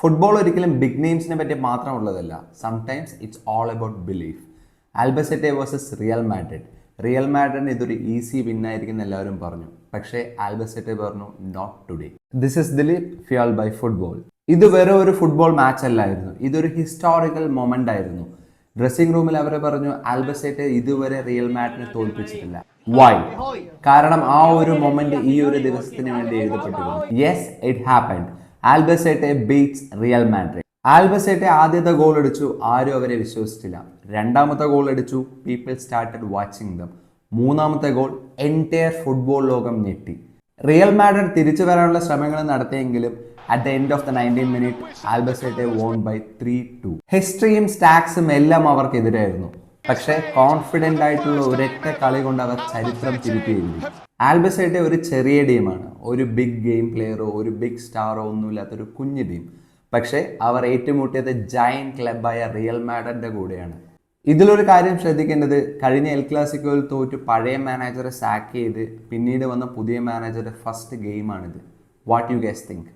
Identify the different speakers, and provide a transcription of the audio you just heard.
Speaker 1: Football ഒരിക്കലും big നെയിംസിനെ പറ്റി മാത്രമുള്ളതല്ല. Sometimes it's all about belief. Albacete versus real Madrid. Real മാഡ്രിഡിന് ഇതൊരു ഈസി വിന്നായിരിക്കും എന്ന് എല്ലാവരും പറഞ്ഞു. പക്ഷേ ആൽബസെറ്റെ പറഞ്ഞു not today. This is Dileep, fuelled by football. ഇത് വെറും ഒരു ഫുട്ബോൾ മാച്ച് അല്ലായിരുന്നു, ഇതൊരു ഹിസ്റ്റോറിക്കൽ മൊമെന്റ് ആയിരുന്നു. ഡ്രസ്സിംഗ് റൂമിൽ അവരെ പറഞ്ഞു ആൽബസെറ്റെ ഇതുവരെ റിയൽ മാഡ്രിഡിനെ തോൽപ്പിച്ചിട്ടില്ല. വൈ? കാരണം ആ ഒരു മൊമെന്റ് ഈ ഒരു ദിവസത്തിന് വേണ്ടി എഴുതപ്പെട്ടിരുന്നു. Yes, it happened. Albacete beats real Madrid. Albacete ആദ്യത്തെ ഗോൾ അടിച്ചു, ആരും അവരെ വിശ്വസിച്ചില്ല. രണ്ടാമത്തെ ഗോൾ അടിച്ചു, പീപ്പിൾ സ്റ്റാർട്ടഡ് വാച്ചിങ് ദം. മൂന്നാമത്തെ ഗോൾ എൻറ്റയർ ഫുട്ബോൾ ലോകം ഞെട്ടി. റിയൽ മാഡ്രിഡ് തിരിച്ചു വരാനുള്ള ശ്രമങ്ങൾ നടത്തിയെങ്കിലും at the end of the 19 minute Albacete won by 3-2. ഹിസ്റ്ററിയും സ്റ്റാക്സും എല്ലാം അവർക്കെതിരായിരുന്നു. പക്ഷേ കോൺഫിഡൻ്റ് ആയിട്ടുള്ള ഒരൊറ്റ കളി കൊണ്ട് അവർ ചരിത്രം തിരുത്തി എഴുതി. ആൽബസെറ്റെ ഒരു ചെറിയ ടീമാണ്, ഒരു ബിഗ് ഗെയിം പ്ലെയറോ ഒരു ബിഗ് സ്റ്റാറോ ഒന്നുമില്ലാത്തൊരു കുഞ്ഞു ടീം. പക്ഷേ അവർ ഏറ്റുമുട്ടിയത് ജയന്റ് ക്ലബായ റിയൽ മാഡ്രിഡിന്റെ കൂടെയാണ്. ഇതിലൊരു കാര്യം ശ്രദ്ധിക്കേണ്ടത്, കഴിഞ്ഞ എൽ ക്ലാസിക്കോയിൽ തോറ്റു പഴയ മാനേജറെ സാക്ക് ചെയ്ത് പിന്നീട് വന്ന പുതിയ മാനേജറുടെ ഫസ്റ്റ് ഗെയിമാണിത്. What you guess think?